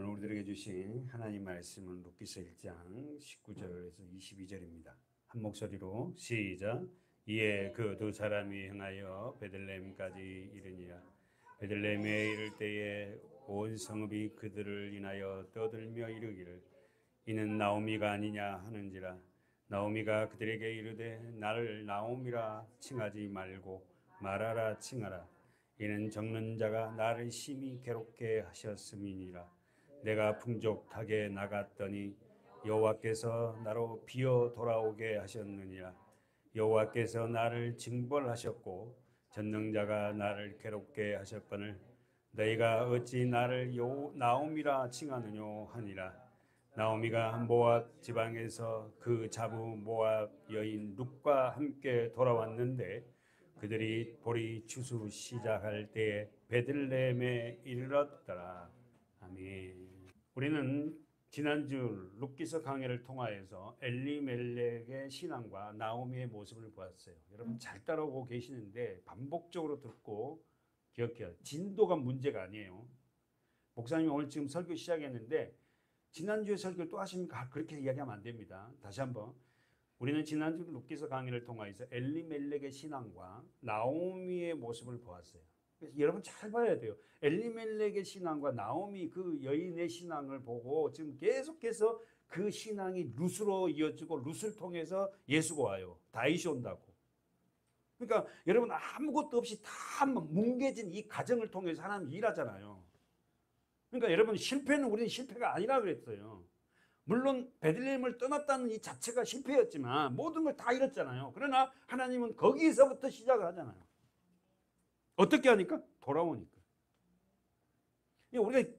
오늘 우리들에게 주신 하나님 말씀은 룻기서 1장 19절에서 22절입니다. 한 목소리로 시작. 이에 그 두 사람이 행하여 베들레헴까지 이르니라. 베들레헴에 이를 때에 온 성읍이 그들을 인하여 떠들며 이르기를 이는 나오미가 아니냐 하는지라. 나오미가 그들에게 이르되 나를 나오미라 칭하지 말고 마라라 칭하라. 이는 적는 자가 나를 심히 괴롭게 하셨음이니라. 내가 풍족하게 나갔더니 여호와께서 나로 비어 돌아오게 하셨느니라. 여호와께서 나를 징벌하셨고 전능자가 나를 괴롭게 하셨거늘 너희가 어찌 나를 나오미라 칭하느뇨 하니라. 나오미가 모압 지방에서 그 자부 모압 여인 룻과 함께 돌아왔는데 그들이 보리 추수 시작할 때에 베들레헴에 이르렀더라. 아멘. 우리는 지난주 룻기서 강해를 통하여서 엘리멜렉의 신앙과 나오미의 모습을 보았어요. 여러분 잘 따라오고 계시는데 반복적으로 듣고 기억해요. 진도가 문제가 아니에요. 목사님이 오늘 지금 설교 시작했는데 지난주에 설교를 또 하십니까? 그렇게 이야기하면 안 됩니다. 다시 한번. 우리는 지난주 룻기서 강의를 통해서 엘리멜렉의 신앙과 나오미의 모습을 보았어요. 그래서 여러분 잘 봐야 돼요. 엘리멜렉의 신앙과 나오미 그 여인의 신앙을 보고 지금 계속해서 그 신앙이 룻으로 이어지고 룻을 통해서 예수가 와요. 다윗이 온다고. 그러니까 여러분 아무것도 없이 다 뭉개진 이 과정을 통해서 하나님 일하잖아요. 그러니까 여러분 실패는 우리는 실패가 아니라 그랬어요. 물론 베들레헴을 떠났다는 이 자체가 실패였지만 모든 걸 다 잃었잖아요. 그러나 하나님은 거기서부터 시작을 하잖아요. 어떻게 하니까? 돌아오니까. 우리가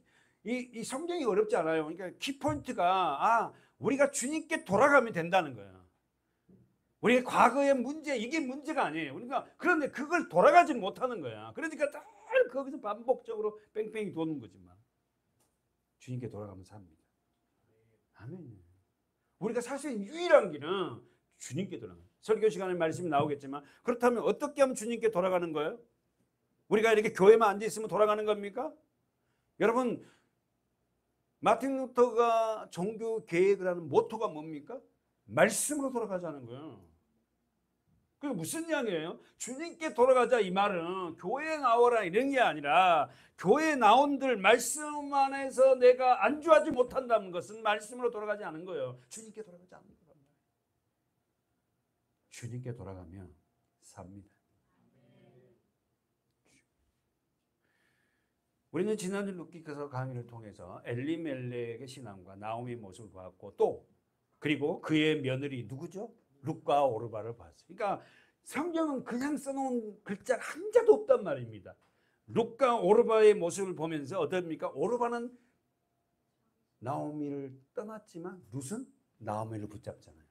이 성경이 어렵지 않아요. 그러니까 키포인트가 우리가 주님께 돌아가면 된다는 거예요. 우리의 과거의 문제, 이게 문제가 아니에요. 그러니까 그런데 그걸 돌아가지 못하는 거야. 그러니까 늘 거기서 반복적으로 뺑뺑이 도는 거지만 주님께 돌아가면 삽니다. 아멘. 우리가 살 수 있는 유일한 길은 주님께 돌아가는 거예요. 설교 시간에 말씀이 나오겠지만 그렇다면 어떻게 하면 주님께 돌아가는 거예요? 우리가 이렇게 교회만 앉아 있으면 돌아가는 겁니까? 여러분 마틴 루터가 종교 계획을 하는 모토가 뭡니까? 말씀으로 돌아가자는 거예요. 그게 무슨 이야기예요? 주님께 돌아가자 이 말은 교회에 나오라 이런 게 아니라 교회에 나온들 말씀 안에서 내가 안주하지 못한다는 것은 말씀으로 돌아가지 않은 거예요. 주님께 돌아가지 않는 거예요. 주님께 돌아가면 삽니다. 우리는 지난주 룻기서 강의를 통해서 엘리멜렉의 신앙과 나오미의 모습을 보았고 또 그리고 그의 며느리 누구죠? 룻과 오르바를 봤어요. 그러니까 성경은 그냥 써놓은 글자가 한 자도 없단 말입니다. 룻과 오르바의 모습을 보면서 어떻습니까? 오르바는 나오미를 떠났지만 룻은 나오미를 붙잡잖아요.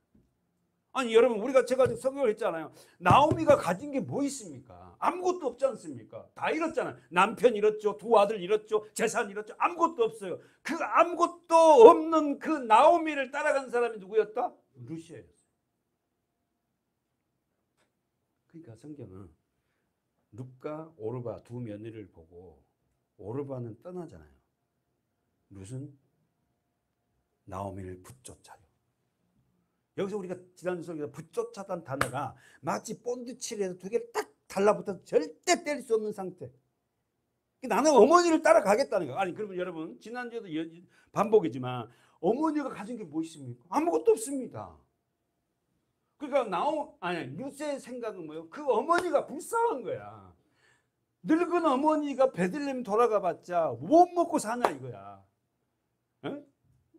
아니 여러분 우리가 제가 설교를 했잖아요. 나오미가 가진 게 뭐 있습니까? 아무것도 없지 않습니까? 다 잃었잖아요. 남편 잃었죠. 두 아들 잃었죠. 재산 잃었죠. 아무것도 없어요. 그 아무것도 없는 그 나오미를 따라간 사람이 누구였다? 룻이에요. 그러니까 성경은 룻과 오르바 두 며느리를 보고 오르바는 떠나잖아요. 룻은 나오미를 붙쫓아요. 여기서 우리가 지난주 설교에서 붙쫓았다는 단어가 마치 본드칠에서 두 개를 딱 달라붙어서 절대 뗄 수 없는 상태. 나는 어머니를 따라가겠다는 거예요. 아니 그러면 여러분 지난주에도 반복이지만 어머니가 가진 게 뭐 있습니까? 아무것도 없습니다. 그러니까 룻의 생각은 뭐예요? 그 어머니가 불쌍한 거야. 늙은 어머니가 베들레헴 돌아가봤자 못 먹고 사냐 이거야. 에?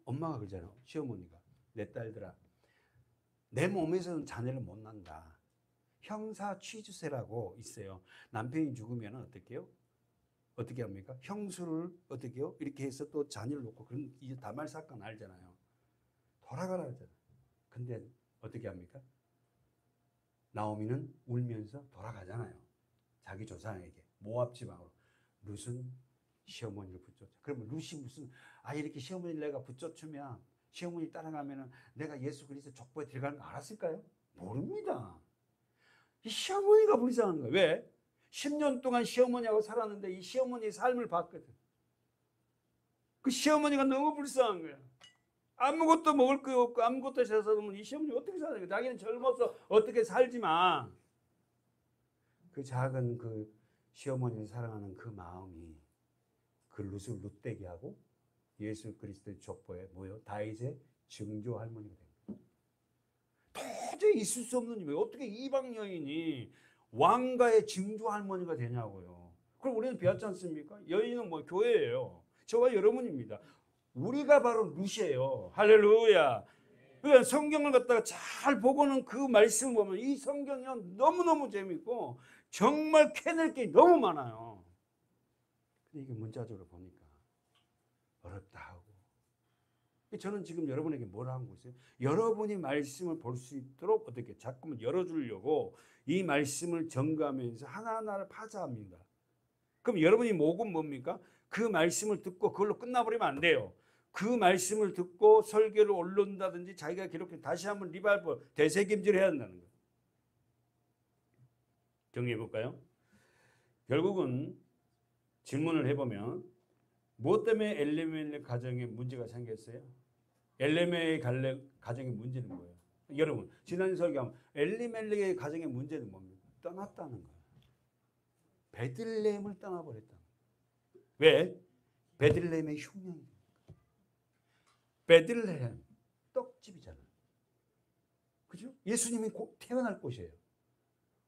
엄마가 그러잖아요. 시어머니가 내 딸들아 내 몸에서는 자녀를 못 낳는다. 형사 취주세라고 있어요. 남편이 죽으면 어떻게 해요? 어떻게 합니까? 형수를 어떻게 해요? 이렇게 해서 또 자녀를 놓고 그런 이제 다말 사건 알잖아요. 돌아가라 하잖아요. 근데 어떻게 합니까? 나오미는 울면서 돌아가잖아요. 자기 조상에게 모압 지방으로. 룻은 시어머니를 붙였죠. 그러면 룻이 무슨 이렇게 시어머니를 내가 붙여주면 시어머니 따라가면은 내가 예수 그리스도 족보에 들어가는 거 알았을까요? 모릅니다. 이 시어머니가 불쌍한 거예요. 왜? 10년 동안 시어머니하고 살았는데 이 시어머니의 삶을 봤거든. 그 시어머니가 너무 불쌍한 거야. 아무것도 먹을 거 없고 아무것도 사서 놓으면 이 시어머니 어떻게 사는 거야? 자기는 젊어서 어떻게 살지만 그 작은 그 시어머니를 사랑하는 그 마음이 그 룻을 룻되게 하고 예수 그리스도의 족보에 뭐요? 다윗의 증조 할머니가 된 거예요. 도저히 있을 수 없는 일이에요. 어떻게 이방 여인이 왕가의 증조 할머니가 되냐고요. 그럼 우리는 배웠지 않습니까? 여인은 뭐 교회예요. 저와 여러분입니다. 우리가 바로 룻이에요. 할렐루야. 그러니까 성경을 갖다가 잘 보고는 그 말씀을 보면 이 성경이 너무너무 재밌고 정말 캐낼 게 너무 많아요. 근데 이게 문자적으로 보니까 어렵다 하고. 저는 지금 여러분에게 뭘 하고 있어요? 여러분이 말씀을 볼 수 있도록 어떻게 자꾸만 열어주려고 이 말씀을 전가하면서 하나하나를 파자합니다. 그럼 여러분이 목은 뭡니까? 그 말씀을 듣고 그걸로 끝나버리면 안 돼요. 그 말씀을 듣고 설교를 올린다든지 자기가 기록해 다시 한번 리바이벌 되새김질 해야 한다는 거예요. 정리해 볼까요? 결국은 질문을 해보면 무엇 때문에 엘리멜렉 가정에 문제가 생겼어요? 엘리멜렉의 가정의 문제는 뭐예요? 여러분 지난 설교하면 엘리멜렉의 가정의 문제는 뭡니까? 떠났다는 거예요. 베들레헴을 떠나버렸다는 거예요. 왜? 베들레헴의 흉년이니까. 베들레헴 떡집이잖아요. 그죠? 예수님이 곧 태어날 곳이에요.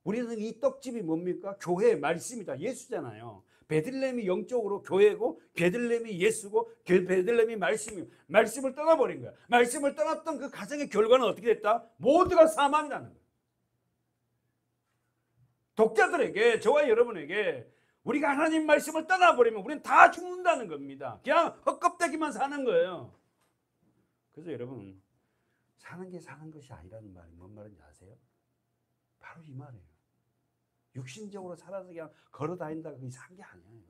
우리는 이 떡집이 뭡니까? 교회의 말씀이다. 예수잖아요. 베들레헴이 영적으로 교회고 베들레헴이 예수고 베들레헴이 말씀이고 말씀을 떠나버린 거야. 말씀을 떠났던 그 가정의 결과는 어떻게 됐다? 모두가 사망이라는 거야. 독자들에게 저와 여러분에게 우리가 하나님 말씀을 떠나버리면 우리는 다 죽는다는 겁니다. 그냥 헛껍데기만 사는 거예요. 그래서 여러분 사는 게 사는 것이 아니라는 말이 뭔 말인지 아세요? 바로 이 말이에요. 육신적으로 살아서 그냥 걸어다닌다고 그게 산 게 아니에요.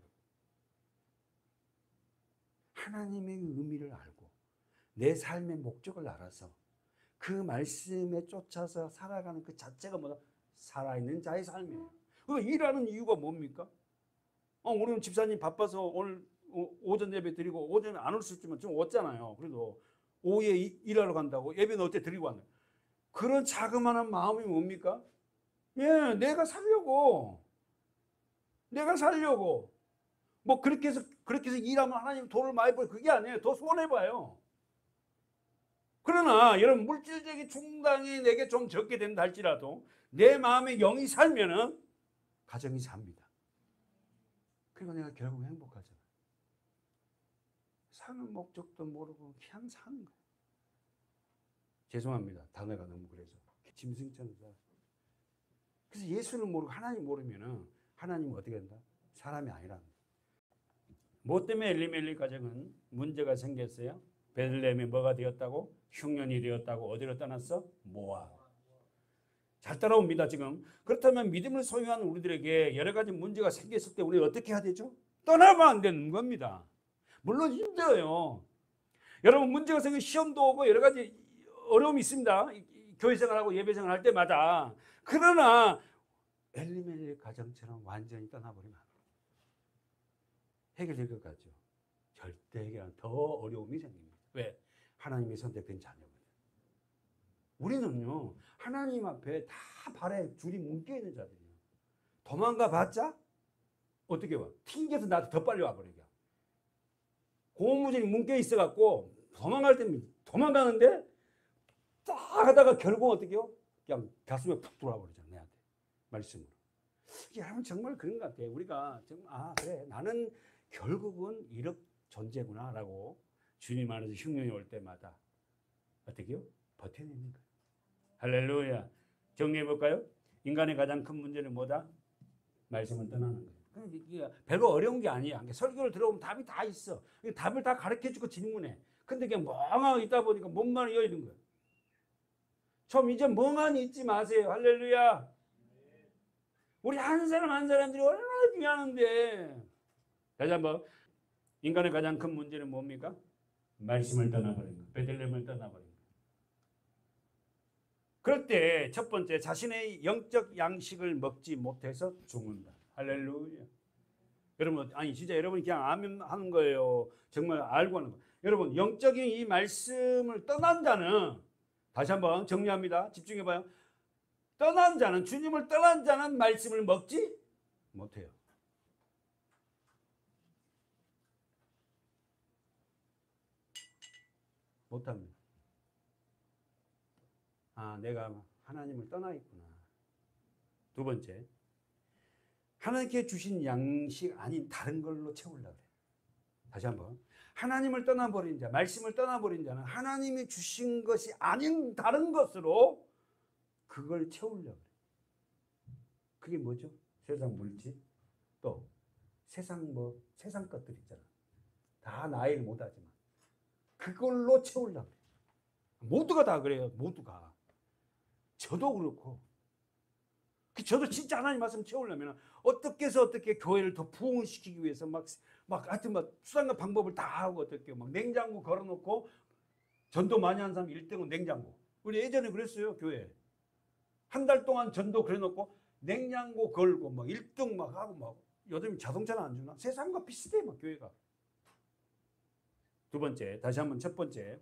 하나님의 의미를 알고 내 삶의 목적을 알아서 그 말씀에 쫓아서 살아가는 그 자체가 뭐다? 살아있는 자의 삶이에요. 그러니까 일하는 이유가 뭡니까? 우리는 집사님 바빠서 오늘 오전 예배 드리고 오전에 안 올 수 있지만 지금 왔잖아요. 그래도 오후에 일하러 간다고 예배는 어때 드리고 왔나요? 그런 자그마한 마음이 뭡니까? 예, 내가 살려고 뭐 그렇게 해서 일하면 하나님 돈을 많이 벌 그게 아니에요. 더 손해 봐요. 그러나 여러분 물질적인 충당이 내게 좀 적게 된다 할지라도 내 마음의 영이 살면은 가정이 삽니다. 그리고 내가 결국 행복하잖아. 사는 목적도 모르고 그냥 사는 거예요. 죄송합니다. 단어가 너무 그래서 짐승처럼 살아. 그래서 예수를 모르고 하나님 모르면은 하나님은 어떻게 된다? 사람이 아니라는 거예요. 뭐 때문에 엘리멜렉 가정은 문제가 생겼어요? 베들레헴이 뭐가 되었다고? 흉년이 되었다고. 어디로 떠났어? 모압. 잘 따라옵니다 지금. 그렇다면 믿음을 소유한 우리들에게 여러 가지 문제가 생겼을 때 우리 어떻게 해야 되죠? 떠나면 안 되는 겁니다. 물론 힘들어요. 여러분 문제가 생기면 시험도 오고 여러 가지 어려움이 있습니다. 교회 생활하고 예배 생활할 때마다. 그러나 엘리멜렉 가정처럼 완전히 떠나버리면 안 돼요. 해결될 것 같죠? 절대 해결 더 어려움이 생깁니다. 왜? 하나님이 선택된 자녀거든요. 우리는요 하나님 앞에 다 발에 줄이 묶여있는 자들이에요. 도망가 봤자 어떻게 와? 튕겨서 나한테 더 빨리 와버리게. 고무줄이 묶여있어 갖고 도망갈 때는 도망가는데 딱 하다가 결국 어떻게 해요? 그냥 가슴에 푹 들어와버리잖아요. 내한테 말씀으로. 여러분 정말 그런 것 같아요. 우리가 정말 그래 나는 결국은 이런 존재구나 라고 주님 안에서 흉년이 올 때마다 어떻게 해요? 버텨내는 거예요. 할렐루야. 정리해 볼까요? 인간의 가장 큰 문제는 뭐다? 말씀을 떠나는 거예요. 별거 어려운 게 아니야. 설교를 들어보면 답이 다 있어. 답을 다 가르쳐주고 질문해. 근데 그냥 멍하게 있다 보니까 뭔 말이야 이런 거예요. 좀 이제 멍하니 있지 마세요. 할렐루야. 우리 한 사람 한 사람들이 얼마나 중요한데. 다시 한번. 인간의 가장 큰 문제는 뭡니까? 말씀을 떠나버린 거. 베들레헴을 떠나버린 거. 그럴 때 첫 번째 자신의 영적 양식을 먹지 못해서 죽는다. 할렐루야. 여러분, 아니 진짜 여러분이 그냥 아멘 하는 거예요. 정말 알고 하는 거. 여러분, 영적인 이 말씀을 떠난 자는, 다시 한번 정리합니다. 집중해봐요. 떠난 자는, 주님을 떠난 자는 말씀을 먹지 못해요. 못합니다. 아, 내가 하나님을 떠나 있구나. 두 번째, 하나님께 주신 양식 아닌 다른 걸로 채우려고 해요. 다시 한번, 하나님을 떠나버린 자, 말씀을 떠나버린 자는 하나님이 주신 것이 아닌 다른 것으로 그걸 채우려고 해요. 그게 뭐죠? 세상 물질, 또 세상 세상 것들 있잖아. 다 나이를 못하지만 그걸로 채우려고 해요. 모두가 다 그래요. 모두가. 저도 그렇고. 저도 진짜 하나님 말씀 채우려면 어떻게 해서 어떻게 교회를 더 부흥시키기 위해서 하여튼 수단과 방법을 다 하고 어떻게 냉장고 걸어놓고 전도 많이 하는 사람 1등은 냉장고. 우리 예전에 그랬어요. 교회. 한 달 동안 전도 그래놓고 냉장고 걸고 1등 하고 요즘 자동차는 안 주나? 세상과 비슷해 교회가. 두 번째, 다시 한번 첫 번째.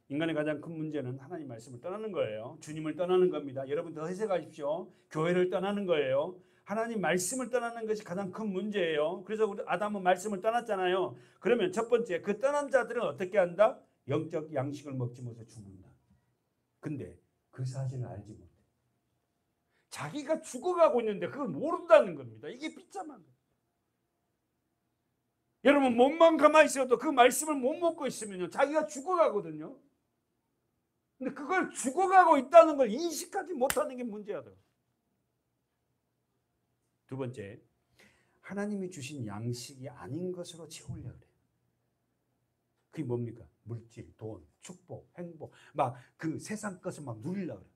인간의 가장 큰 문제는 하나님 말씀을 떠나는 거예요. 주님을 떠나는 겁니다. 여러분 더 해석하십시오. 교회를 떠나는 거예요. 하나님 말씀을 떠나는 것이 가장 큰 문제예요. 그래서 우리 아담은 말씀을 떠났잖아요. 그러면 첫 번째, 그 떠난 자들은 어떻게 한다? 영적 양식을 먹지 못해 죽는다. 근데 그 사실을 알지 못해. 자기가 죽어가고 있는데 그걸 모른다는 겁니다. 이게 비참한 거예요. 여러분, 몸만 가만히 있어도 그 말씀을 못 먹고 있으면요, 자기가 죽어가거든요. 근데 그걸 죽어가고 있다는 걸 인식하지 못하는 게 문제야. 두 번째, 하나님이 주신 양식이 아닌 것으로 채우려고 그래요. 그게 뭡니까? 물질, 돈, 축복, 행복, 그 세상 것을 누리려고 그래요.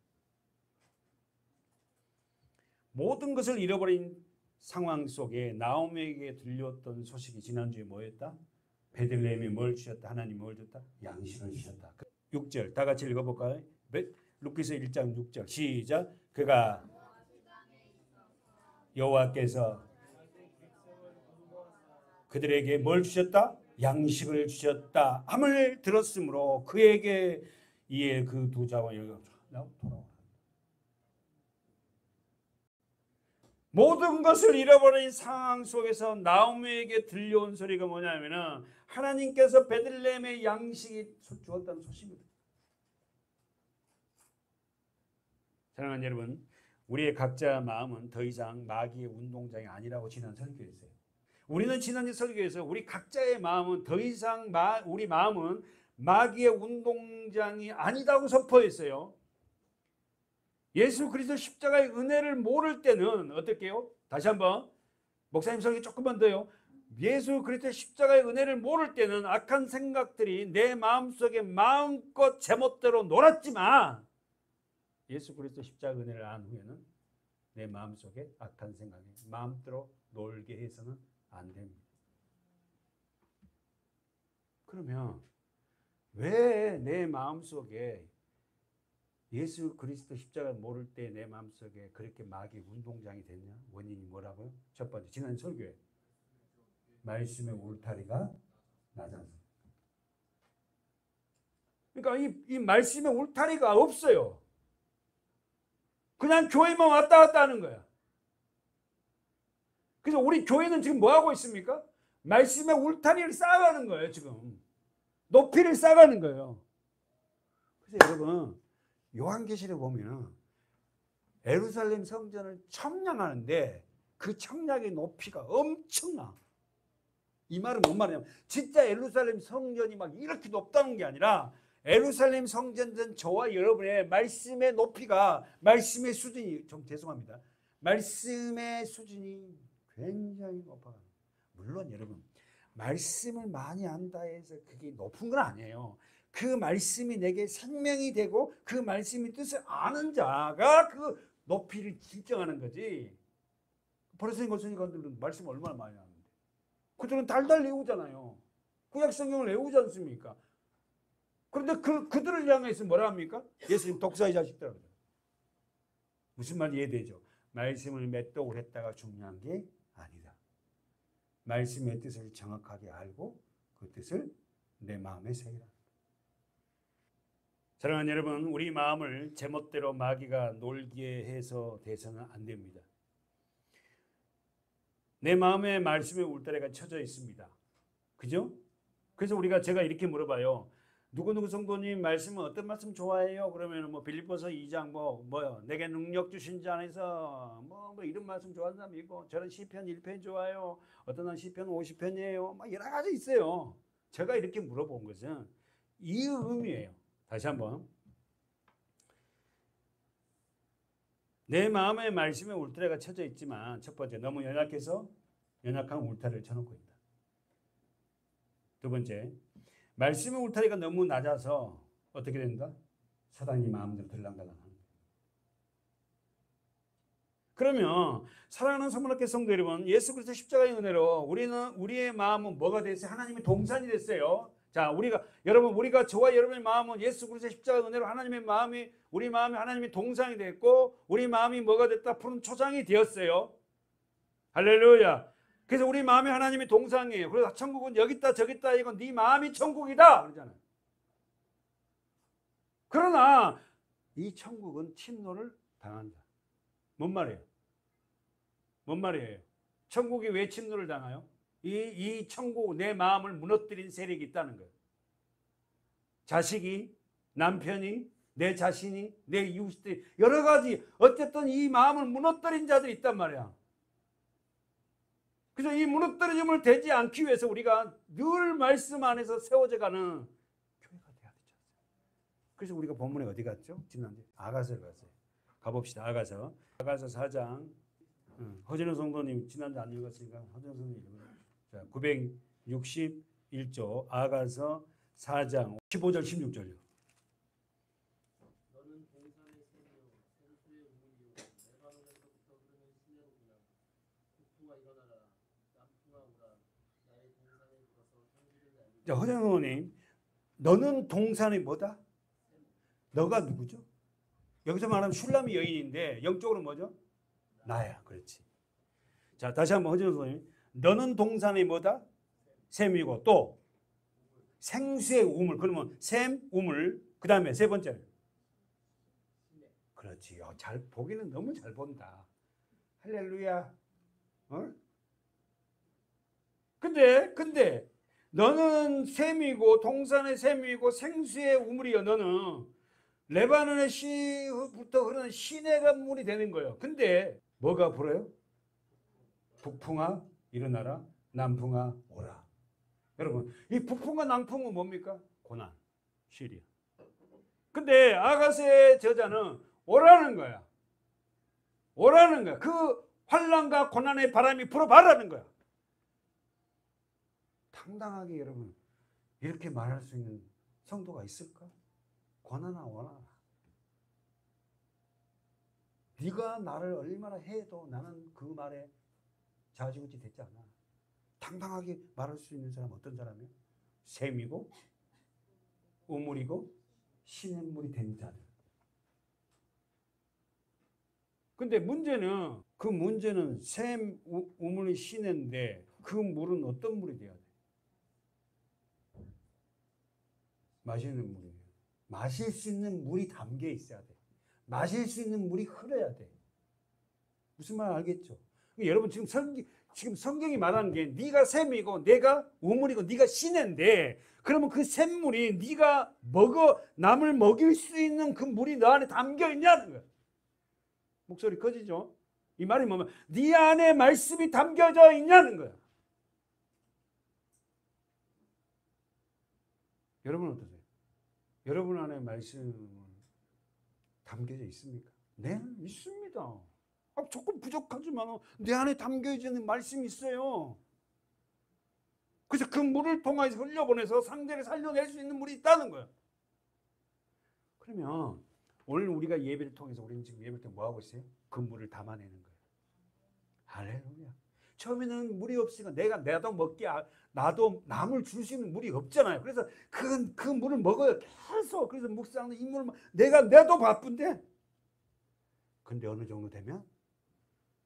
모든 것을 잃어버린 상황 속에 나오미에게 들려왔던 소식이 지난주에 뭐였다? 베들레헴이 뭘 주셨다? 하나님이 뭘 줬다? 양식을 주셨다. 6절 다 같이 읽어볼까요? 루카서 1장 6절 시작. 그가 여호와께서 그들에게 뭘 주셨다? 양식을 주셨다 함을 들었으므로 그에게 이에 그 두 자원이 돌아오라. 모든 것을 잃어버린 상황 속에서 나오미에게 들려온 소리가 뭐냐면은 하나님께서 베들레헴의 양식이 주었다는 소식입니다. 사랑하는 여러분, 우리의 각자 마음은 더 이상 마귀의 운동장이 아니라고 지난 설교했어요. 우리는 지난 설교에서 우리 각자의 마음은 더 이상 우리 마음은 마귀의 운동장이 아니다고 선포했어요. 예수 그리스도 십자가의 은혜를 모를 때는 어떻게 해요? 다시 한번 목사님 설교 조금만 더요. 예수 그리스도 십자가의 은혜를 모를 때는 악한 생각들이 내 마음속에 마음껏 제멋대로 놀았지만 예수 그리스도 십자가의 은혜를 안 후에는 내 마음속에 악한 생각이 마음대로 놀게 해서는 안 됩니다. 그러면 왜 내 마음속에 예수 그리스도 십자가를 모를 때 내 마음속에 그렇게 마귀 운동장이 됐냐? 원인이 뭐라고요? 첫 번째, 지난 설교에 말씀의 울타리가 낮아서. 그러니까 이 말씀의 울타리가 없어요. 그냥 교회만 왔다 갔다 하는 거야. 그래서 우리 교회는 지금 뭐 하고 있습니까? 말씀의 울타리를 쌓아가는 거예요. 지금 높이를 쌓아가는 거예요. 그래서 여러분, 요한계시를 보면 예루살렘 성전을 청량하는데 그 청량의 높이가 엄청나. 이 말은 뭔 말이냐면 진짜 예루살렘 성전이 이렇게 높다는 게 아니라 예루살렘 성전은 저와 여러분의 말씀의 높이가, 말씀의 수준이, 좀 죄송합니다, 말씀의 수준이 굉장히 높아요. 물론 여러분, 말씀을 많이 안다 해서 그게 높은 건 아니에요. 그 말씀이 내게 생명이 되고 그 말씀의 뜻을 아는 자가 그 높이를 결정하는 거지. 버리새인 거스니까들은 말씀 얼마나 많이 아는데. 그들은 달달 외우잖아요. 구약 성경을 외우지 않습니까? 그런데 그들을 향해서 뭐라 합니까? 예수님 독사의 자식들. 무슨 말이 이해되죠? 말씀을 맷독을 했다가 중요한 게 아니다. 말씀의 뜻을 정확하게 알고 그 뜻을 내 마음에 새기라. 사랑하는 여러분, 우리 마음을 제멋대로 마귀가 놀게 해서 돼서는 안 됩니다. 내 마음에 말씀의 울타리가 쳐져 있습니다. 그죠? 그래서 제가 이렇게 물어봐요. 누구누구 성도님 말씀은 어떤 말씀 좋아해요? 그러면 뭐 빌립보서 2장 내게 능력 주신 자 안에서 뭐 이런 말씀 좋아하는 사람이 있고, 저는 시편 1편 좋아요. 어떤 한 시편 50편이에요. 막 여러 가지 있어요. 제가 이렇게 물어본 것은 이 의미예요. 다시 한번. 내 마음에 말씀의 울타리가 쳐져 있지만, 첫 번째, 너무 연약해서 연약한 울타리를 쳐놓고 있다. 두 번째, 말씀의 울타리가 너무 낮아서 어떻게 된다? 사단이 마음대로 들랑달랑하는 거예요. 그러면 사랑하는 사모님께 성도 여러분, 예수 그리스도 십자가의 은혜로 우리의 마음은 뭐가 됐어요? 하나님의 동산이 됐어요. 자, 우리가 저와 여러분의 마음은 예수 그리스도 십자가의 은혜로 우리 마음이 하나님의 동산이 됐고, 우리 마음이 뭐가 됐다? 푸른 초장이 되었어요. 할렐루야. 그래서 우리 마음이 하나님의 동산이에요. 그래서 천국은 여기 있다 저기 있다, 이건 네 마음이 천국이다 그러잖아요. 그러나 이 천국은 침노를 당한다. 뭔 말이에요? 뭔 말이에요? 천국이 왜 침노를 당해요? 이 천국, 내 마음을 무너뜨린 세력이 있다는 거예요. 자식이, 남편이, 내 자신이, 내 이웃들이, 여러 가지 어쨌든 이 마음을 무너뜨린 자들이 있단 말이야. 그래서 이 무너뜨림을 되지 않기 위해서 우리가 늘 말씀 안에서 세워져가는 교회가 돼야 되죠. 그래서 우리가 본문에 어디 갔죠? 지난주에 아가서를 갔어요. 가봅시다. 아가서 4장. 허진호 성도님 지난주 안 읽었으니까 허진호 성도님 읽어요. 자, 961조 아가서 4장 15절 16절요. 자, 허진호 성도님, 너는 동산이 뭐다? 너가 누구죠? 여기서 말하면 슐람이 여인인데 영적으로 뭐죠? 나야. 그렇지. 자, 다시 한번 허진호 성도님, 너는 동산이 뭐다? 샘이고, 또 생수의 우물. 그러면 샘, 우물, 그 다음에 세 번째. 그렇지. 잘 보기는 너무 잘 본다. 할렐루야. 근데 너는 샘이고 동산의 샘이고 생수의 우물이요. 너는 레바논의 시부터 흐르는 시내가 물이 되는 거예요. 근데 뭐가 불어요? 북풍아 일어나라, 남풍아 오라. 여러분, 이 북풍과 남풍은 뭡니까? 고난, 시리아. 근데 아가서의 저자는 오라는 거야. 오라는 거야. 그 환난과 고난의 바람이 불어봐라는 거야. 당당하게 여러분 이렇게 말할 수 있는 성도가 있을까? 고난아 오라. 네가 나를 얼마나 해도 나는 그 말에 좌지우지 되지 않아. 당당하게 말할 수 있는 사람 어떤 사람이에요? 샘이고 우물이고 시냇물이 된 자들. 근데 문제는 샘, 우물이 시내인데 그 물은 어떤 물이 돼야 돼? 마시는 물이에요. 마실 수 있는 물이 담겨 있어야 돼. 마실 수 있는 물이 흐려야 돼. 무슨 말 알겠죠? 여러분 지금 성경이 말하는 게 네가 샘이고 내가 우물이고 네가 시내인데, 그러면 그 샘물이 네가 남을 먹일 수 있는 그 물이 너 안에 담겨 있냐는 거야. 목소리 커지죠? 이 말이 뭐냐면 네 안에 말씀이 담겨져 있냐는 거야. 여러분 어떠세요? 여러분 안에 말씀은 담겨져 있습니까? 네, 있습니다. 조금 부족하지만 내 안에 담겨져 있는 말씀이 있어요. 그래서 그 물을 통해서 흘려보내서 상대를 살려낼 수 있는 물이 있다는 거예요. 그러면 오늘 우리가 예배를 통해서 우리는 지금 예배 때 뭐 하고 있어요? 그 물을 담아내는 거예요. 할렐루야. 처음에는 물이 없으니까 나도 남을 줄 수 있는 물이 없잖아요. 그래서 그 물을 먹어요. 계속. 그래서 묵상하는 이 물을 내도 바쁜데. 근데 어느 정도 되면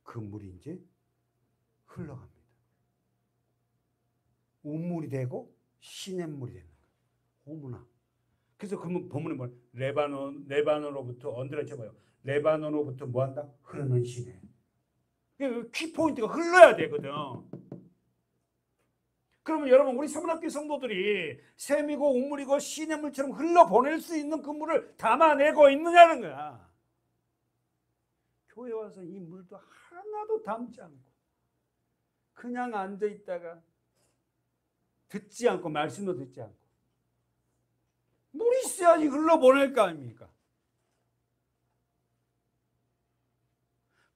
그 물이 이제 흘러갑니다. 우물이 되고 시냇물이 되는 거예요. 어머나. 그래서 그 본문에 뭐 레바논으로부터 언더라 쳐봐요. 레바논으로부터 뭐한다? 흐르는 시내. 그 키포인트가 흘러야 되거든. 그러면 여러분 우리 서문학교 성도들이 샘이고 우물이고 시냇물처럼 흘러보낼 수 있는 그 물을 담아내고 있느냐는 거야. 교회 와서 이 물도 하나도 담지 않고 그냥 앉아있다가 듣지 않고 말씀도 듣지 않고 물이 있어야지 흘러보낼 거 아닙니까?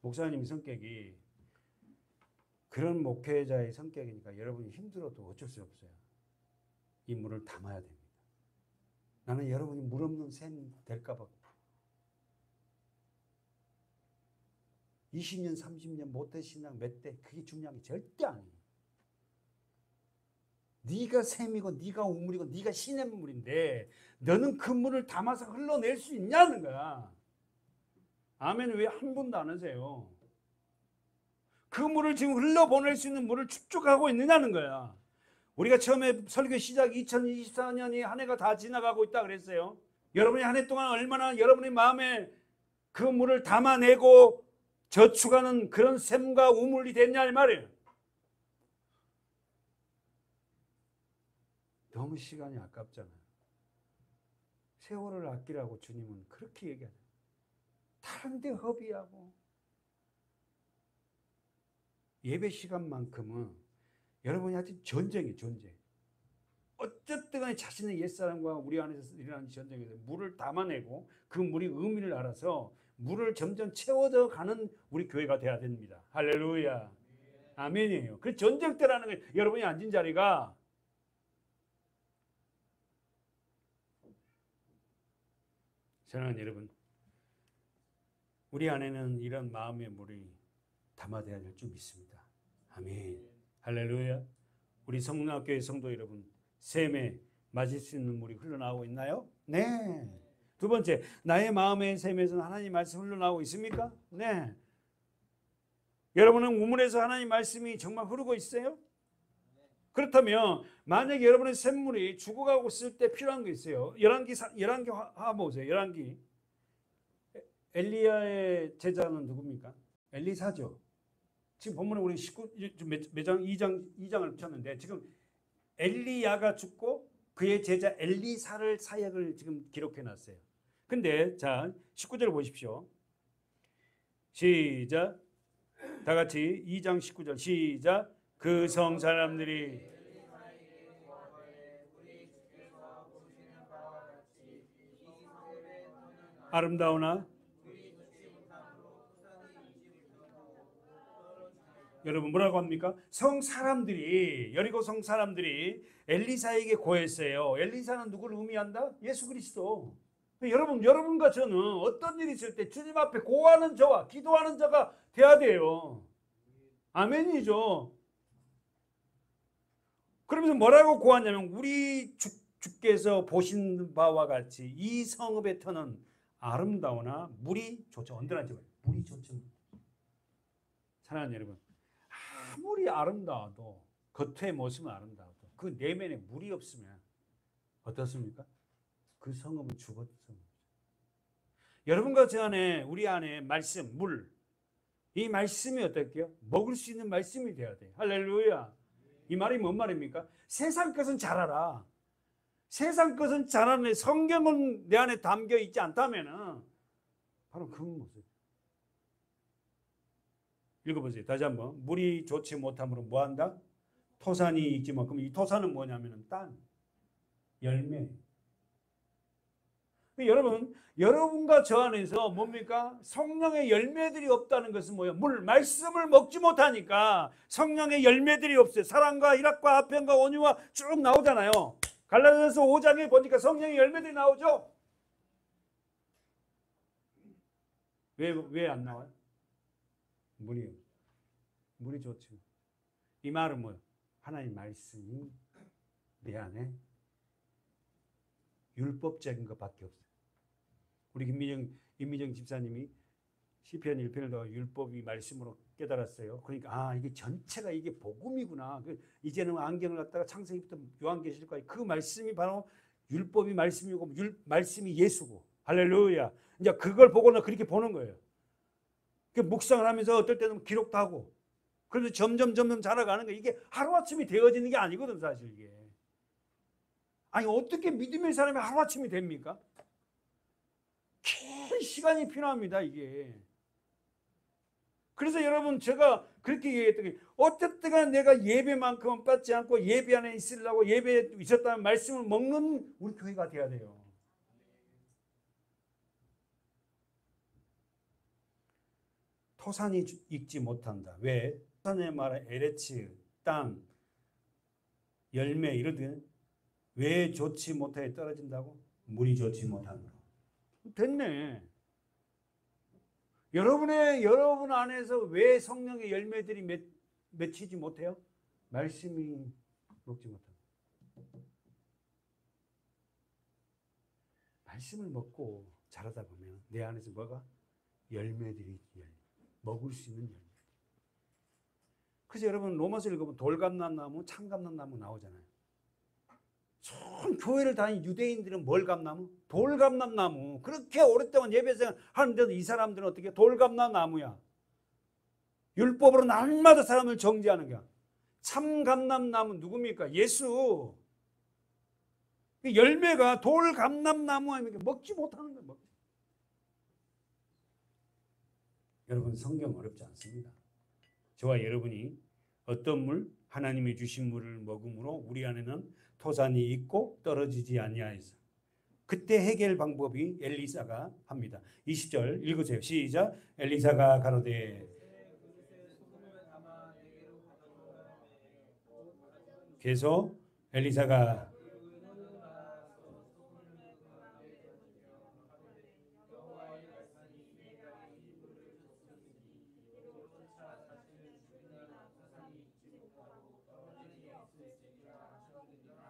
목사님 성격이 그런 목회자의 성격이니까 여러분이 힘들어도 어쩔 수 없어요. 이 물을 담아야 됩니다. 나는 여러분이 물 없는 샘 될까 봐 20년 30년 못된 신앙 몇 대 그게 중요한 게 절대 아니에요. 네가 샘이고 네가 우물이고 네가 시냇물인데 너는 그 물을 담아서 흘러낼 수 있냐는 거야. 아멘. 왜 한 분도 안 하세요? 그 물을 지금 흘러보낼 수 있는 물을 축적하고 있느냐는 거야. 우리가 처음에 설교 시작 2024년이 한 해가 다 지나가고 있다 그랬어요. 여러분이 한 해 동안 얼마나 여러분의 마음에 그 물을 담아내고 저축하는 그런 샘과 우물이 됐냐 이 말이에요. 너무 시간이 아깝잖아요. 세월을 아끼라고 주님은 그렇게 얘기하죠. 다른 데 허비하고 예배 시간만큼은 여러분이 하여튼 전쟁이에요. 전쟁. 어쨌든 간에 자신의 옛사람과 우리 안에서 일어나는 전쟁에서 물을 담아내고 그 물이 의미를 알아서 물을 점점 채워져 가는 우리 교회가 돼야 됩니다. 할렐루야. 아멘이에요. 그 전쟁 때라는 게 여러분이 앉은 자리가 사랑하는 여러분, 우리 안에는 이런 마음의 물이 담아져야 될 줄 믿습니다. 아멘. 할렐루야. 우리 성문학교의 성도 여러분, 샘에 마실 수 있는 물이 흘러나오고 있나요? 네. 두 번째, 나의 마음의 샘에서는 하나님 말씀 흘러나오고 있습니까? 네. 여러분은 우물에서 하나님 말씀이 정말 흐르고 있어요? 그렇다면 만약에 여러분의 샘물이 죽어가고 있을 때 필요한 게 있어요. 열왕기 보세요. 열왕기. 엘리야의 제자는 누굽니까? 엘리사죠. 지금 본문에 우리 2장을 쳤는데 지금 엘리야가 죽고 그의 제자 엘리사를 사역을 지금 기록해 놨어요. 근데 자 19절 보십시오. 시작. 다 같이 2장 19절 시작. 그 성 사람들이 아름다우나 여러분 뭐라고 합니까? 성 사람들이 여리고 성 사람들이 엘리사에게 고했어요. 엘리사는 누구를 의미한다? 예수 그리스도. 여러분과 저는 어떤 일이 있을 때 주님 앞에 고하는 저와 기도하는 자가 돼야 돼요. 아멘이죠. 그러면서 뭐라고 고하냐면 우리 주께서 보신 바와 같이 이 성읍의 터는 아름다우나 물이 좋죠. 언더라인 지 물이 좋죠. 사랑하는 여러분, 아무리 아름다워도 겉의 모습은 아름다워도 그 내면에 물이 없으면 어떻습니까? 그 성읍은 죽었습니다. 여러분과 저 안에 우리 안에 말씀, 물, 이 말씀이 어떨게요? 먹을 수 있는 말씀이 돼야 돼요. 할렐루야. 이 말이 뭔 말입니까? 세상 것은 잘 알아. 세상 것은 잘 아는데 성경은 내 안에 담겨 있지 않다면은 바로 그 모습. 읽어보세요. 다시 한번. 물이 좋지 못함으로 뭐한다? 토산이 있지 뭐. 그럼 이 토산은 뭐냐면은 땅, 열매. 여러분과 저 안에서 뭡니까? 성령의 열매들이 없다는 것은 뭐예요? 말씀을 먹지 못하니까 성령의 열매들이 없어요. 사랑과 희락과 화평과 온유와 쭉 나오잖아요. 갈라디아서 5장에 보니까 성령의 열매들이 나오죠. 왜 안 나와요? 물이 좋죠. 이 말은 뭐예요? 하나님 말씀이 내 안에 율법적인 것밖에 없어요. 우리 김미정 집사님이 시편 1편을 더 율법이 말씀으로 깨달았어요. 그러니까 이게 전체가 이게 복음이구나. 이제는 안경을 갖다가 창세기부터 요한계시록까지 그 말씀이 바로 율법이 말씀이고 말씀이 예수고, 할렐루야. 이제 그걸 보고는 그렇게 보는 거예요. 묵상을 하면서 어떨 때는 기록도 하고, 그래서 점점 자라가는 거예요. 이게 하루아침이 되어지는 게 아니거든, 사실 이게. 아니, 어떻게 믿음의 사람이 하루아침이 됩니까? 긴 시간이 필요합니다, 이게. 그래서 여러분, 제가 그렇게 얘기했던 게, 어쨌든 내가 예배만큼은 빠지 않고 예배 안에 있으려고 예배에 있었다는 말씀을 먹는 우리 교회가 돼야 돼요. 토산이 익지 못한다. 왜? 토산의 말은 에레츠, 땅, 열매 이러든 왜 좋지 못하게 떨어진다고? 물이 좋지 못함으로. 됐네. 여러분 안에서 왜 성령의 열매들이 맺히지 못해요? 말씀이 먹지 못한다. 말씀을 먹고 자라다 보면 내 안에서 뭐가? 열매들이 먹을 수 있는 열매. 그래서 여러분 로마서 읽으면 돌감람나무, 참감람나무 나오잖아요. 전 교회를 다닌 유대인들은 뭘 감나무? 돌감람나무. 그렇게 오랫동안 예배생활 하는데도 이 사람들은 어떻게? 돌감람나무야. 율법으로 날마다 사람을 정죄하는 거야. 참감람나무 누굽니까? 예수. 열매가 돌감람나무 아닙니까? 먹지 못하는 거야. 여러분 성경 어렵지 않습니다. 저와 여러분이 어떤 물? 하나님이 주신 물을 먹음으로 우리 안에는 토산이 있고 떨어지지 아니하여서. 그때 해결 방법이 엘리사가 합니다. 20절 읽으세요. 시작. 엘리사가 가로되 계속 엘리사가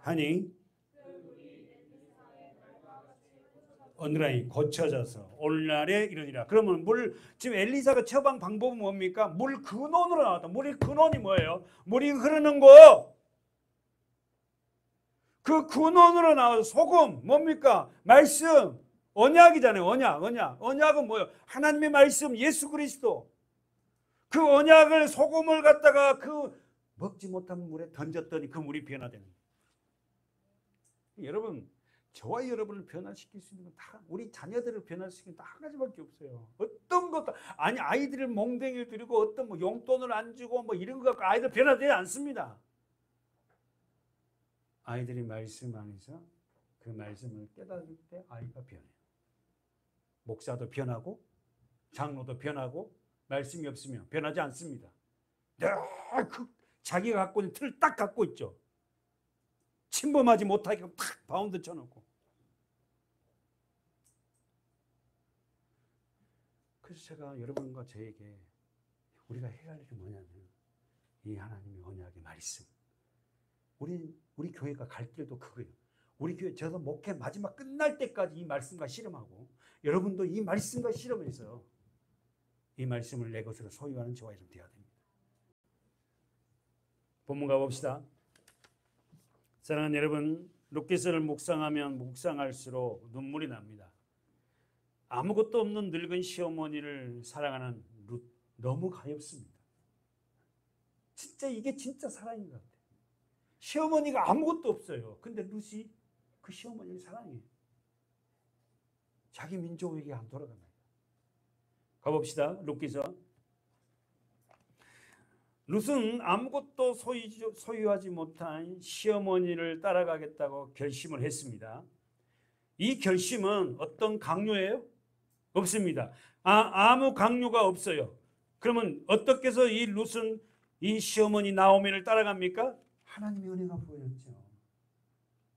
하니 오늘날이 고쳐져서 오늘날에 이르니라. 그러면 지금 엘리사가 처방 방법은 뭡니까? 물 근원으로 나왔다. 물의 근원이 뭐예요? 물이 흐르는 곳. 그 근원으로 나와서 소금 뭡니까? 말씀. 언약이잖아요. 언약은 뭐예요? 하나님의 말씀, 예수 그리스도. 그 언약을 소금을 갖다가 그 먹지 못한 물에 던졌더니 그 물이 변화되는 거예요. 여러분, 저와 여러분을 변화시킬 수 있는 건 다, 우리 자녀들을 변화시키는 건 다 한 가지밖에 없어요. 어떤 것도 아니, 아이들을 몽댕이를 들이고 어떤 뭐 용돈을 안 주고 뭐 이런 거 갖고 아이들 변화되지 않습니다. 아이들이 말씀 안에서 그 말씀을 깨달을 때 아이가 변해요. 목사도 변하고 장로도 변하고 말씀이 없으면 변하지 않습니다. 자기가 갖고 있는 틀을 딱 갖고 있죠. 침범하지 못하게 탁 바운드 쳐놓고. 그래서 제가 여러분과 저에게 우리가 해야 할 일이 뭐냐면 이 하나님의 언약의 말씀. 우리 교회가 갈 길도 그거예요. 우리 교회 저도 목회 마지막 끝날 때까지 이 말씀과 실험하고 여러분도 이 말씀과 실험해서 이 말씀을 내 것으로 소유하는 저와 여러분 되어야 됩니다. 본문 가봅시다. 사랑하는 여러분, 룻기서를 묵상하면 묵상할수록 눈물이 납니다. 아무것도 없는 늙은 시어머니를 사랑하는 룻, 너무 가엾습니다. 진짜 이게 진짜 사랑인 것 같아요. 시어머니가 아무것도 없어요. 근데 룻이 그 시어머니를 사랑해요. 자기 민족에게 안 돌아갑니다. 가봅시다. 룻기서. 룻은 아무것도 소유하지 못한 시어머니를 따라가겠다고 결심을 했습니다. 이 결심은 어떤 강요예요? 없습니다. 아무 강요가 없어요. 그러면 어떻게 해서 이 룻은 이 시어머니 나오미를 따라갑니까? 하나님의 은혜가 보였죠.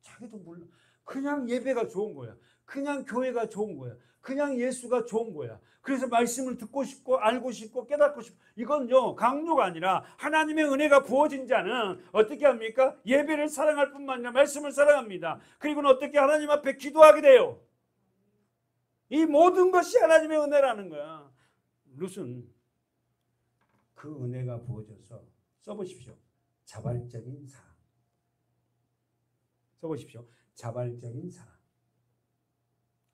자기도 몰라. 그냥 예배가 좋은 거야. 그냥 교회가 좋은 거야. 그냥 예수가 좋은 거야. 그래서 말씀을 듣고 싶고 알고 싶고 깨닫고 싶고, 이건요 강요가 아니라 하나님의 은혜가 부어진 자는 어떻게 합니까? 예배를 사랑할 뿐만 아니라 말씀을 사랑합니다. 그리고는 어떻게 하나님 앞에 기도하게 돼요. 이 모든 것이 하나님의 은혜라는 거야. 룻은 그 은혜가 부어져서 써보십시오. 자발적인 사랑. 써보십시오. 자발적인 사랑.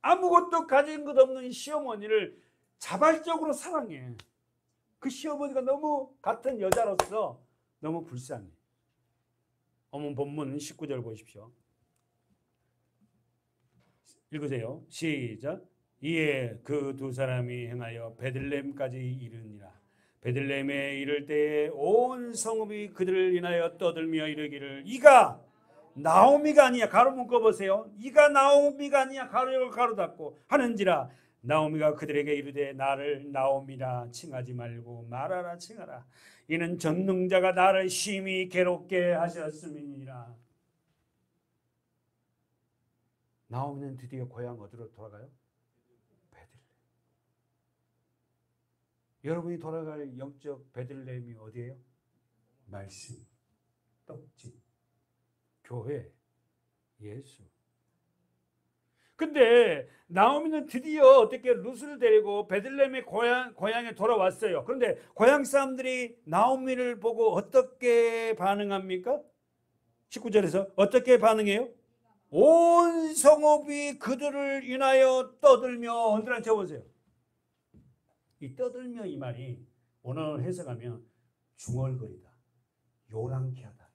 아무것도 가진 것 없는 시어머니를 자발적으로 사랑해. 그 시어머니가 너무 같은 여자로서 너무 불쌍해. 어머 본문 19절 보십시오. 읽으세요. 시작. 이에 그 두 사람이 행하여 베들레헴까지 이르니라. 베들레헴에 이를 때에 온 성읍이 그들을 인하여 떠들며 이르기를 이가 나오미가 아니야. 가로 묶어 보세요. 이가 나오미가 아니야. 가로 가로 닫고 하는지라. 나오미가 그들에게 이르되 나를 나오미라 칭하지 말고 마라라 칭하라. 이는 전능자가 나를 심히 괴롭게 하셨음이니라. 나오미는 드디어 고향 어디로 돌아가요? 베들레헴. 여러분이 돌아갈 영적 베들레헴이 어디예요? 말씀, 떡집, 교회, 예수. 근데 나오미는 드디어 어떻게 룻을 데리고 베들레헴의 고향에 돌아왔어요. 그런데 고향 사람들이 나오미를 보고 어떻게 반응합니까? 19절에서 어떻게 반응해요? 온 성읍이 그들을 인하여 떠들며. 언제나 적어보세요. 이 떠들며 이 말이 오늘 해석하면 중얼거리다, 요란케 하다.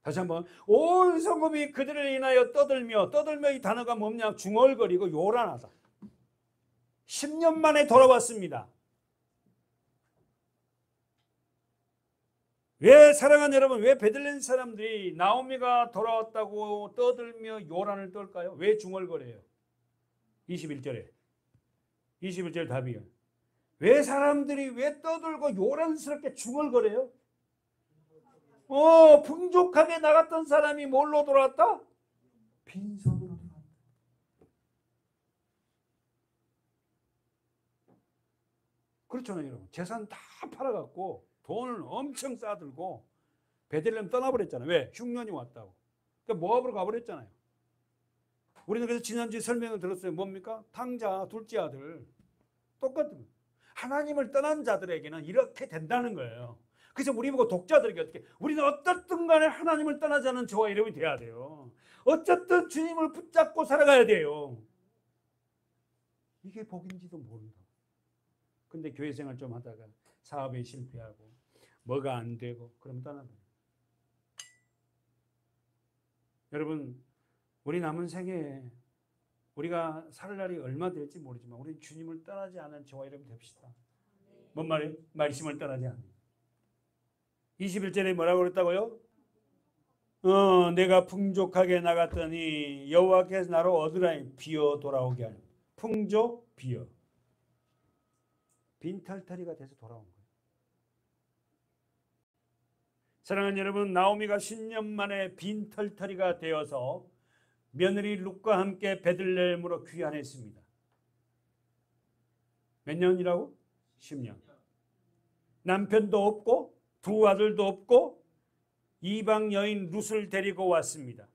다시 한번 온 성읍이 그들을 인하여 떠들며. 떠들며 이 단어가 뭐냐? 중얼거리고 요란하다. 10년 만에 돌아왔습니다. 왜 사랑하는 여러분, 왜 베들레헴 사람들이 나오미가 돌아왔다고 떠들며 요란을 떨까요? 왜 중얼거려요? 21절 답이요. 왜 사람들이 왜 떠들고 요란스럽게 중얼거려요? 풍족하게 나갔던 사람이 뭘로 돌아왔다? 빈손으로 돌아왔다. 그렇잖아요, 여러분. 재산 다 팔아갖고 돈을 엄청 싸들고 베들레헴 떠나버렸잖아요. 왜? 흉년이 왔다고. 그러니까 모압으로 가버렸잖아요. 우리는 그래서 지난주에 설명을 들었어요. 뭡니까? 탕자 둘째 아들. 똑같은 거예요. 하나님을 떠난 자들에게는 이렇게 된다는 거예요. 그래서 우리 보고 독자들에게 어떻게, 우리는 어떻든 간에 하나님을 떠나지 않은 저와 여러분이 돼야 돼요. 어쨌든 주님을 붙잡고 살아가야 돼요. 이게 복인지도 모른다. 근데 교회 생활 좀 하다가 사업에 실패하고 뭐가 안 되고 그럼 떠나버려요. 여러분, 우리 남은 생에 우리가 살 날이 얼마 될지 모르지만 우리 주님을 떠나지 않은 저와 여러분 됩시다. 뭔 말이에요? 말씀을 떠나지 않는. 21절에 뭐라고 그랬다고요? 내가 풍족하게 나갔더니 여호와께서 나를 얻으라니 비어 돌아오게 하는. 풍족, 비어. 빈털터리가 돼서 돌아온 거예요. 사랑하는 여러분, 나오미가 10년 만에 빈털터리가 되어서 며느리 룻과 함께 베들레헴으로 귀환했습니다. 몇 년이라고? 10년. 남편도 없고 두 아들도 없고 이방 여인 룻을 데리고 왔습니다.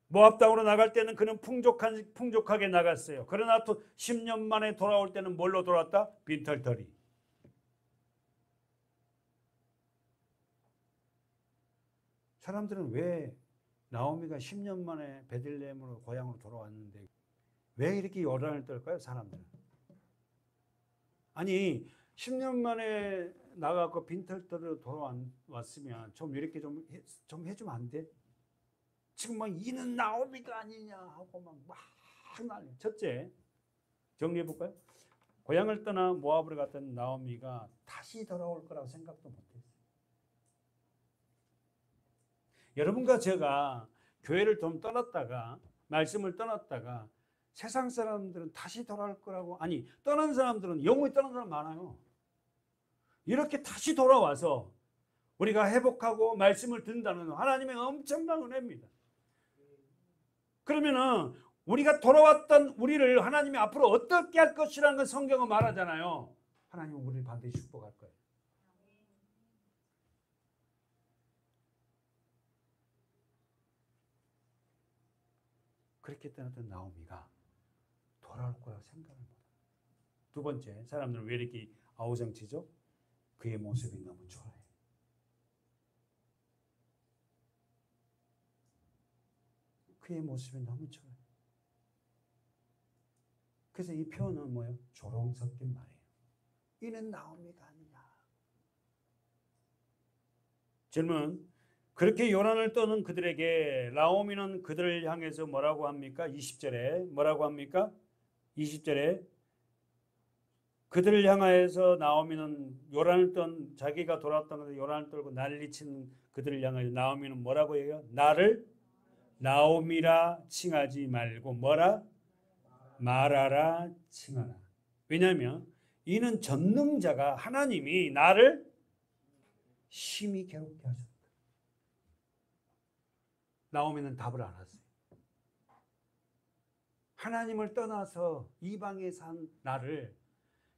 모압 땅으로 나갈 때는 그는 풍족하게 나갔어요. 그러나 또 10년 만에 돌아올 때는 뭘로 돌아왔다? 빈털터리. 사람들은 왜 나오미가 10년 만에 베들레헴으로 고향으로 돌아왔는데 왜 이렇게 요란을 떨까요? 사람들은. 아니 10년 만에 나가고 빈털터리로 돌아왔으면 좀 이렇게 좀 해주면 안 돼? 지금 막 이는 나오미가 아니냐 하고 막 난리. 첫째, 정리해 볼까요? 고향을 떠나 모압으로 갔던 나오미가 다시 돌아올 거라고 생각도 못했어요. 여러분과 제가 교회를 좀 떠났다가 말씀을 떠났다가 세상 사람들은 다시 돌아올 거라고, 아니 떠난 사람들은 영원히 떠난 사람 많아요. 이렇게 다시 돌아와서 우리가 회복하고 말씀을 듣는다는 하나님의 엄청난 은혜입니다. 그러면은 우리가 돌아왔던 우리를 하나님이 앞으로 어떻게 할 것이라는 걸 성경은 말하잖아요. 하나님은 우리를 반드시 축복할 거예요. 그렇게 떠났던 나오미가 돌아올 거라고 생각을 못해요. 두 번째, 사람들은 왜 이렇게 아우성치죠? 그의 모습이 너무 초라해. 그의 모습이 너무 초라해. 그래서 이 표현은 뭐예요? 조롱 섞인 말이에요. 이는 나오미가 아니냐. 질문. 그렇게 요란을 떠는 그들에게 나오미는 그들을 향해서 뭐라고 합니까? 20절에 뭐라고 합니까? 20절에 그들을 향하여서 나오미는 요란을 떤 자기가 돌아왔던 것을 요란을 떨고 난리치는 그들을 향하여 나오미는 뭐라고 해요? 나를 나오미라 칭하지 말고 뭐라? 마라라 칭하라. 왜냐하면 이는 전능자가 하나님이 나를 심히 괴롭게 하셨다. 나오미는 답을 안 했어요. 하나님을 떠나서 이방에 산 나를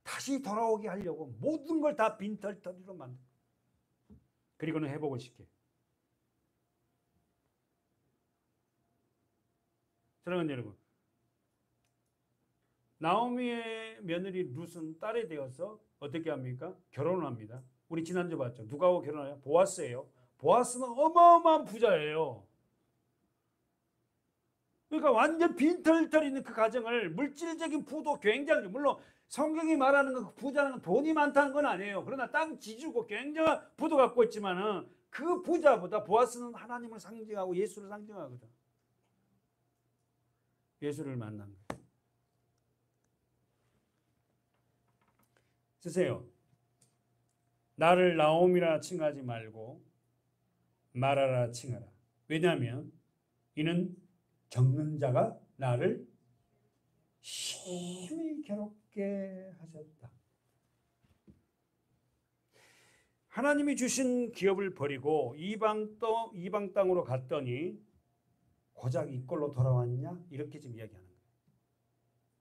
다시 돌아오게 하려고 모든 걸 다 빈털터리로 만든. 그리고는 회복을 시켜. 사랑하는 여러분, 나오미의 며느리 룻은 딸이 되어서 어떻게 합니까? 결혼을 합니다. 우리 지난주 봤죠? 누가하고 결혼해요? 보아스예요. 보아스는 어마어마한 부자예요. 그러니까 완전 빈털털 있는 그 가정을 물질적인 부도 굉장히, 물론 성경이 말하는 그 부자는 돈이 많다는 건 아니에요. 그러나 땅 지주고 굉장한 부도 갖고 있지만은 그 부자보다 보아스는 하나님을 상징하고 예수를 상징하거든. 예수를 만난 거예요. 쓰세요. 나를 나옴이라 칭하지 말고 마라라 칭하라. 왜냐하면 이는 겪는 자가 나를 심히 괴롭게 하셨다. 하나님이 주신 기업을 버리고 이방 땅으로 갔더니 고작 이 꼴로 돌아왔냐? 이렇게 지금 이야기하는 거예요.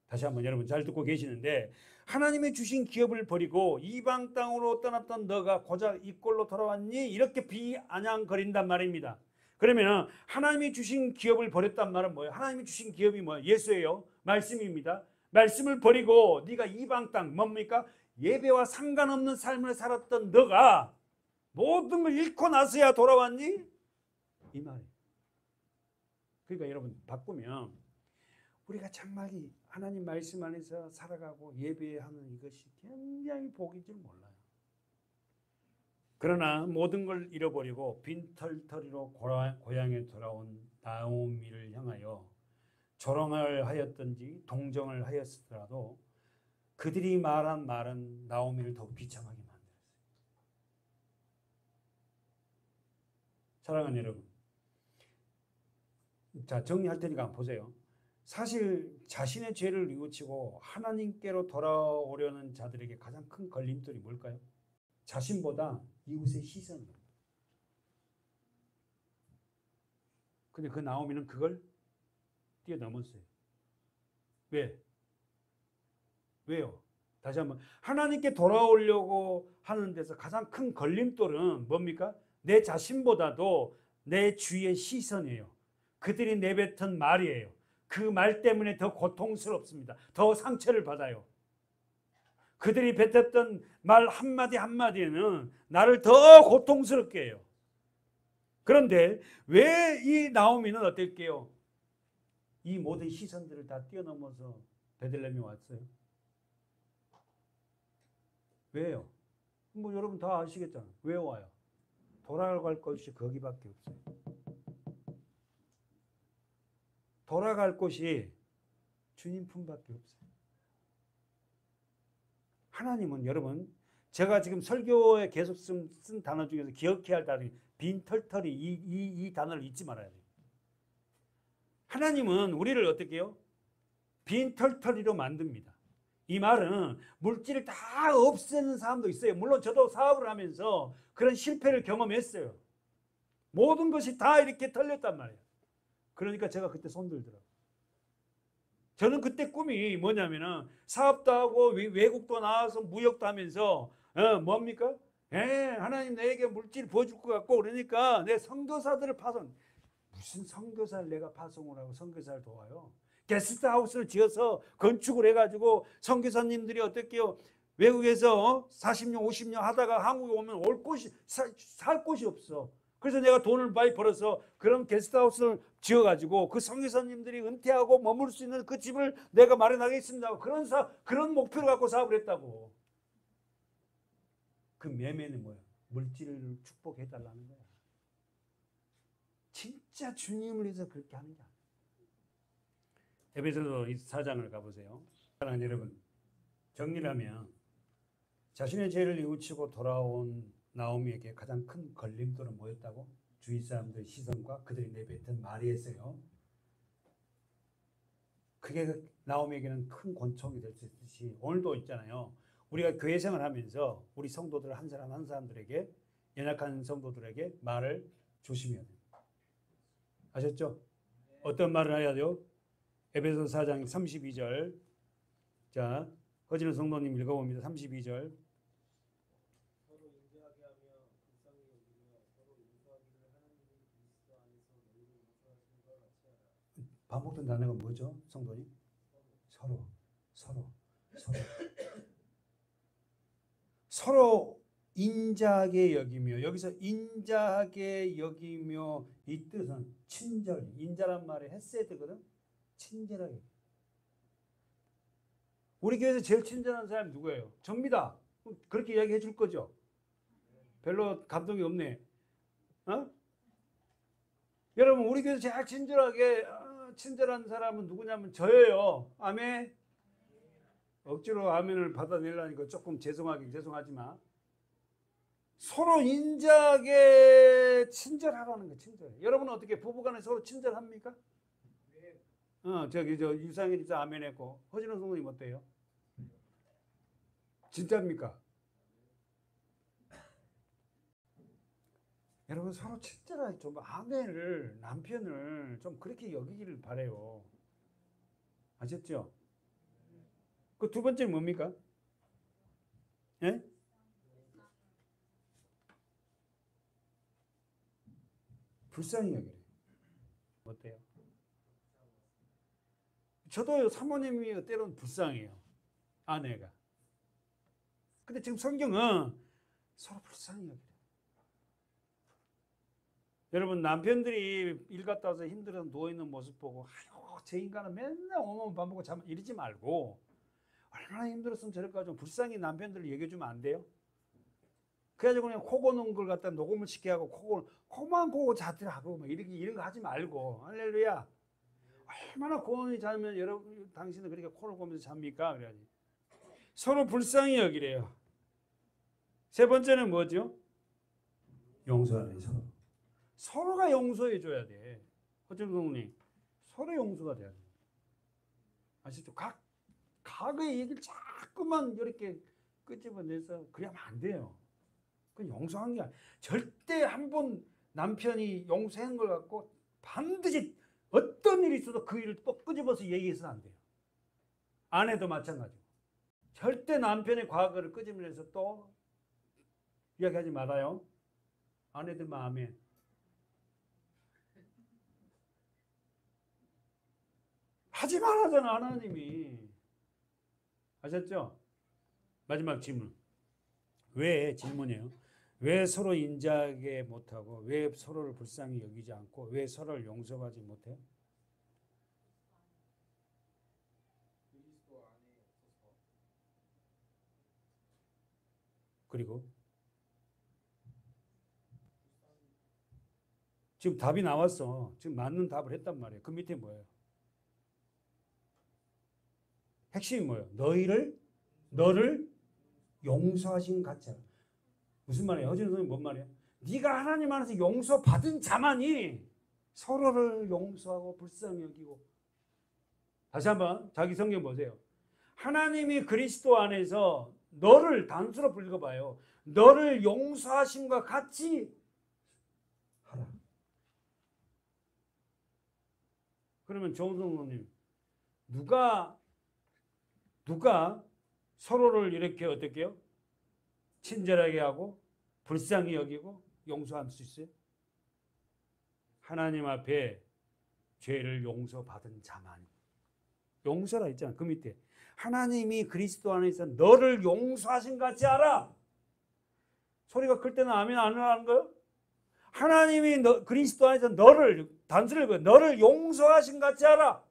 다시 한번 여러분 잘 듣고 계시는데, 하나님이 주신 기업을 버리고 이방 땅으로 떠났던 너가 고작 이 꼴로 돌아왔니? 이렇게 비아냥거린단 말입니다. 그러면 하나님이 주신 기업을 버렸단 말은 뭐예요? 하나님이 주신 기업이 뭐예요? 예수예요. 말씀입니다. 말씀을 버리고 네가 이방 땅 뭡니까? 예배와 상관없는 삶을 살았던 너가 모든 걸 잃고 나서야 돌아왔니? 이 말이에요. 그러니까 여러분 바꾸면 우리가 정말 하나님 말씀 안에서 살아가고 예배하는 이것이 굉장히 복인 줄 몰라요. 그러나 모든 걸 잃어버리고 빈털터리로 고향에 돌아온 나오미를 향하여 조롱을 하였든지 동정을 하였더라도 그들이 말한 말은 나오미를 더욱 비참하게 만들었어요. 사랑하는 여러분, 자 정리할 테니까 한번 보세요. 사실 자신의 죄를 뉘우치고 하나님께로 돌아오려는 자들에게 가장 큰 걸림돌이 뭘까요? 자신보다 이웃의 시선입니다. 근데 그 나오미는 그걸 뛰어넘었어요. 왜? 왜요? 다시 한번, 하나님께 돌아오려고 하는 데서 가장 큰 걸림돌은 뭡니까? 내 자신보다도 내 주위의 시선이에요. 그들이 내뱉은 말이에요. 그 말 때문에 더 고통스럽습니다. 더 상처를 받아요. 그들이 뱉었던 말 한마디 한마디에는 나를 더 고통스럽게 해요. 그런데 왜 이 나오미는 어떨게요? 이 모든 시선들을 다 뛰어넘어서 베들레헴에 왔어요. 왜요? 뭐 여러분 다 아시겠잖아요. 왜 와요? 돌아갈 곳이 거기밖에 없어요. 돌아갈 곳이 주님 품밖에 없어요. 하나님은 여러분, 제가 지금 설교에 계속 쓴 단어 중에서 기억해야 할 단어이 빈털터리, 이 단어를 잊지 말아야 돼요. 하나님은 우리를 어떻게 해요? 빈털터리로 만듭니다. 이 말은 물질을 다 없애는 사람도 있어요. 물론 저도 사업을 하면서 그런 실패를 경험했어요. 모든 것이 다 이렇게 털렸단 말이에요. 그러니까 제가 그때 손들더라고요. 저는 그때 꿈이 뭐냐면은 사업도 하고 외국도 나와서 무역도 하면서 뭡니까? 하나님 내게 물질 부어줄 것 같고 그러니까 내 선교사들을 파송. 무슨 선교사를 내가 파송을 하고 선교사를 도와요? 게스트하우스를 지어서 건축을 해가지고 선교사님들이 어떻게요? 외국에서 40년, 50년 하다가 한국에 오면 올 곳이 살 곳이 없어. 그래서 내가 돈을 많이 벌어서 그런 게스트하우스를 지어가지고 그 선교사님들이 은퇴하고 머물 수 있는 그 집을 내가 마련하겠습니다. 그런 목표를 갖고 사업을 했다고. 그 매매는 뭐야? 물질을 축복해달라는 거야. 진짜 주님을 위해서 그렇게 하는 게 아니야. 에베소서 4장을 가보세요. 사랑하는 여러분, 정리를 하면 자신의 죄를 뉘우치고 돌아온 나오미에게 가장 큰 걸림돌은 뭐였다고? 주위 사람들의 시선과 그들이 내뱉은 말이었어요. 그게 나오미에게는 큰 권총이 될 수 있듯이 오늘도 있잖아요. 우리가 교회 생활하면서 우리 성도들 한 사람 한 사람들에게, 연약한 성도들에게 말을 조심해야 돼요. 아셨죠? 어떤 말을 해야 돼요? 에베소서 4장 32절. 자, 허진우 성도님 읽어봅니다. 32절. 서로 인자하게 하며 불쌍히 여기며 서로 용서하기를 하나님이 그리스도 안에서 너희를 용서하신 것 같이 하라. 반복된 단어가 뭐죠, 성도님? 서로. 서로 인자하게 여기며, 여기서 인자하게 여기며 이 뜻은 친절, 인자란 말이 헤세드거든. 친절하게. 우리 교회에서 제일 친절한 사람이 누구예요? 접니다. 그렇게 이야기해 줄 거죠? 별로 감동이 없네. 어? 여러분, 우리 교회에서 제일 친절한 사람은 누구냐면 저예요. 아멘. 억지로 아멘을 받아내려니까 조금 죄송하지만 서로 인자하게 친절하라는 거. 친절해. 여러분은 어떻게 부부간에 서로 친절합니까? 저 유상일 집사 아멘했고 허진호 성도님 어때요? 진짜입니까? 여러분 서로 친절하게 좀 아내를, 남편을 좀 그렇게 여기기를 바래요. 아셨죠? 그 두 번째는 뭡니까? 예? 불쌍히 여기래. 어때요? 저도 사모님이 때로는 불쌍해요. 아내가. 근데 지금 성경은 서로 불쌍히 여기래. 여러분, 남편들이 일 갔다 와서 힘들어서 누워있는 모습 보고 아유, 제 인간은 맨날 오면 밥 먹고 자면 이러지 말고 얼마나 힘들었으면 저럴까 좀 불쌍히 남편들을 얘기해주면 안 돼요? 그래가지고 그냥 코 고는 걸 갖다 녹음을 시켜 하고 코만 고고 자더라고 막 이런 거 하지 말고. 할렐루야. 얼마나 고온이 자면 여러분 당신은 그렇게 코를 고면서 잡니까? 그래야지. 서로 불쌍히 여기래요. 세 번째는 뭐죠? 용서하는 서로. 서로가 용서해 줘야 돼. 허준 성우님, 서로 용서가 돼야 돼. 아시죠? 각의 얘기를 자꾸만 이렇게 끄집어내서 그러면 안 돼요. 그건 용서한 게 아니야. 절대 한 번 남편이 용서한 걸 갖고 반드시 어떤 일이 있어도 그 일을 또 끄집어서 얘기해서는 안 돼요. 아내도 마찬가지고. 절대 남편의 과거를 끄집어내서 또 이야기하지 말아요. 아내들만 아멘. 하지 말라잖아, 하나님이. 아셨죠? 마지막 질문. 왜 질문이에요? 왜 서로 인자하게 못하고, 왜 서로를 불쌍히 여기지 않고, 왜 서로를 용서하지 못해요? 그리스도 안에 없어서. 그리고 지금 답이 나왔어. 지금 맞는 답을 했단 말이에요. 그 밑에 뭐예요? 핵심이 뭐예요? 너를 용서하신 같이 하라. 무슨 말이에요? 허진 선생님 뭔 말이에요? 네가 하나님 안에서 용서받은 자만이 서로를 용서하고 불쌍히 여기고. 다시 한번 자기 성경 보세요. 하나님이 그리스도 안에서 너를 단수로 읽어봐요. 너를 용서하심과 같이 하라. 그러면 정성호님, 누가 서로를 이렇게 어떻게 해요? 친절하게 하고 불쌍히 여기고 용서할 수 있어요? 하나님 앞에 죄를 용서받은 자만. 용서라 했잖아. 그 밑에 하나님이 그리스도 안에서 너를 용서하신 것 같이 알아. 소리가 클 때는 아멘 안 하는 거예요? 하나님이 그리스도 안에서 너를 단수를 너를 용서하신 것 같이 알아.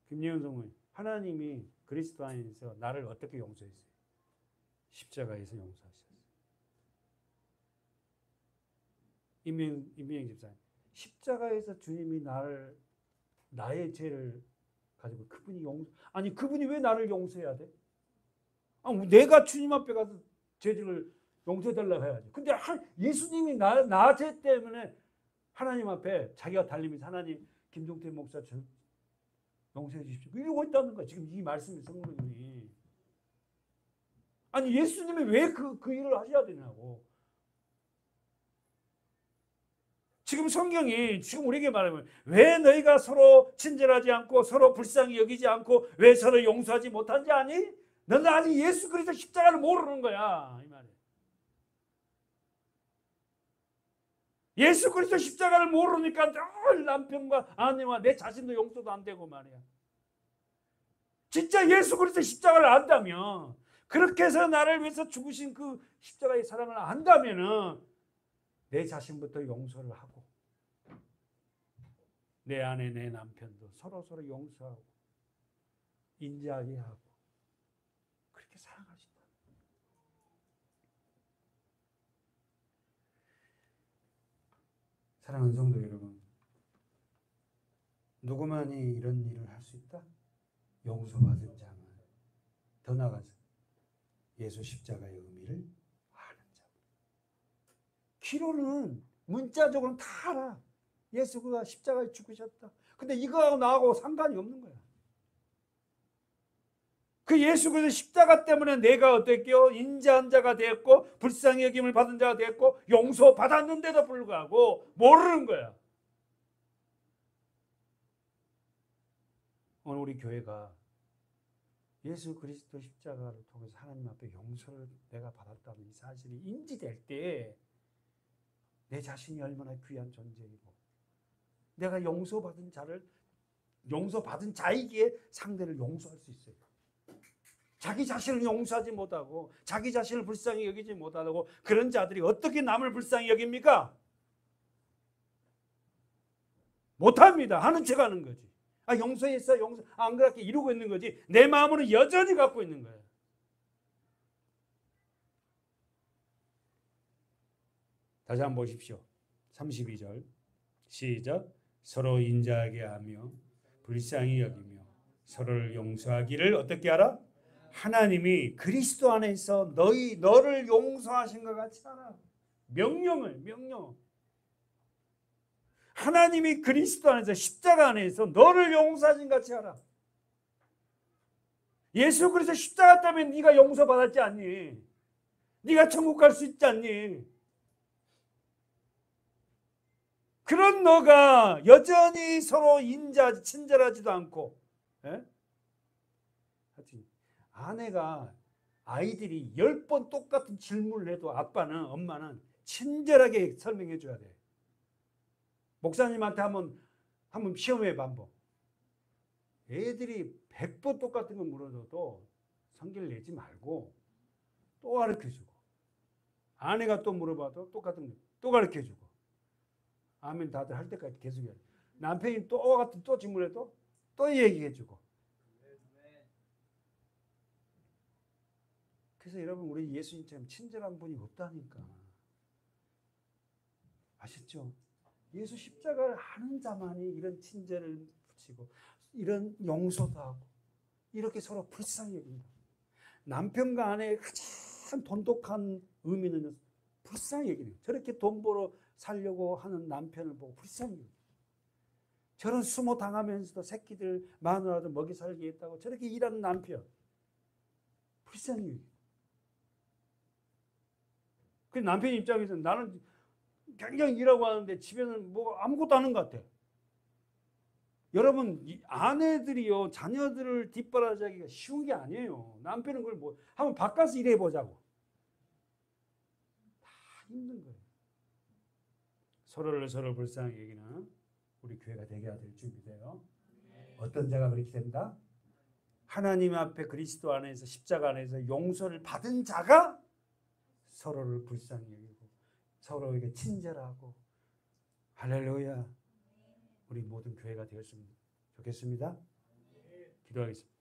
김예은 성모님, 하나님이 그리스도 안에서 나를 어떻게 용서했어요? 십자가에서 용서하셨어요. 임미영 집사님, 십자가에서 주님이 나의 죄를 가지고 그분이 아니 그분이 왜 나를 용서해야 돼? 내가 주님 앞에 가서 죄를 용서해달라고 해야지. 근데 예수님이 나 죄 때문에 하나님 앞에 자기가 달리면서 하나님 김종태 목사 용서해 주십시오. 이러고 있다는 거야. 지금 이 말씀이 성령님이. 아니 예수님이 왜 그 일을 하셔야 되냐고. 지금 성경이 지금 우리에게 말하면 왜 너희가 서로 친절하지 않고 서로 불쌍히 여기지 않고 왜 서로 용서하지 못한지 아니? 너는 아직 예수 그리스도 십자가를 모르는 거야. 이 말이야. 예수 그리스도 십자가를 모르니까 늘 남편과 아내와 내 자신도 용서도 안 되고 말이야. 진짜 예수 그리스도 십자가를 안다면 그렇게 해서 나를 위해서 죽으신 그 십자가의 사랑을 안다면은 내 자신부터 용서를 하고 내 아내 내 남편도 서로 용서하고 인자하게 하고 그렇게 사랑할 수 있다. 사랑하는 성도 여러분, 누구만이 이런 일을 할 수 있다? 용서받은 자만. 더 나아가서 예수 십자가의 의미를 아는 자. 귀로는 문자적으로는 다 알아. 예수가 십자가에 죽으셨다. 근데 이거하고 나하고 상관이 없는 거야. 그 예수 그리스도 십자가 때문에 내가 어땠게요? 인자한 자가 되었고 불쌍히 여김을 받은 자가 되었고 용서받았는데도 불구하고 모르는 거야. 오늘 우리 교회가 예수 그리스도 십자가를 통해서 하나님 앞에 용서를 내가 받았다는 이 사실이 인지될 때 내 자신이 얼마나 귀한 존재이고 내가 용서받은 자이기에 상대를 용서할 수 있어요. 자기 자신을 용서하지 못하고 자기 자신을 불쌍히 여기지 못하고 그런 자들이 어떻게 남을 불쌍히 여깁니까? 못합니다. 하는 척 하는 거지. 용서했어 용서 안 그렇게 이루고 있는 거지 내 마음으로 여전히 갖고 있는 거예요. 다시 한번 보십시오. 32절 시작. 서로 인자하게 하며 불쌍히 여기며 서로를 용서하기를 어떻게 하라? 하나님이 그리스도 안에서 너를 용서하신 것 같이 하라. 명령. 하나님이 그리스도 안에서 십자가 안에서 너를 용서하신 것 같이 하라. 예수 그리스도 십자가 때문에 네가 용서받았지 않니? 네가 천국 갈 수 있지 않니? 그런 너가 여전히 서로 친절하지도 않고 아내가 아이들이 10번 똑같은 질문을 해도 엄마는 친절하게 설명해 줘야 돼. 목사님한테 한번 시험해 반복. 애들이 100번 똑같은 거 물어줘도 성질 내지 말고 또 가르쳐주고 아내가 또 물어봐도 똑같은 거 또 가르쳐주고 아멘 다들 할 때까지 계속 해야 돼. 남편이 또 질문해도 또 얘기해주고. 그래서 여러분 우리 예수님처럼 친절한 분이 없다니까. 아셨죠? 예수 십자가를 아는 자만이 이런 친절을 붙이고 이런 용서도 하고 이렇게 서로 불쌍히 여긴다. 남편과 아내의 가장 돈독한 의미는 불쌍히 여기는 거예요. 저렇게 돈 벌어 살려고 하는 남편을 보고 불쌍히 여기는 거예요. 저런 수모 당하면서도 새끼들 마누라도 먹이 살게 했다고 저렇게 일하는 남편 불쌍히 여기는 거예요. 그 남편 입장에서는 나는 굉장히 일하고 하는데 집에는 뭐 아무것도 안 하는 것 같아. 여러분 아내들이요 자녀들을 뒷바라지하기가 쉬운 게 아니에요. 남편은 그걸 뭐 한번 바꿔서 일해 보자고. 다 힘든 거예요. 서로 불쌍히 여기는 우리 교회가 되게 될 준비돼요. 어떤 자가 그렇게 된다? 하나님 앞에 그리스도 안에서 십자가 안에서 용서를 받은 자가 서로를 불쌍히 여기고 서로에게 친절하고 할렐루야. 우리 모든 교회가 되었으면 좋겠습니다. 기도하겠습니다.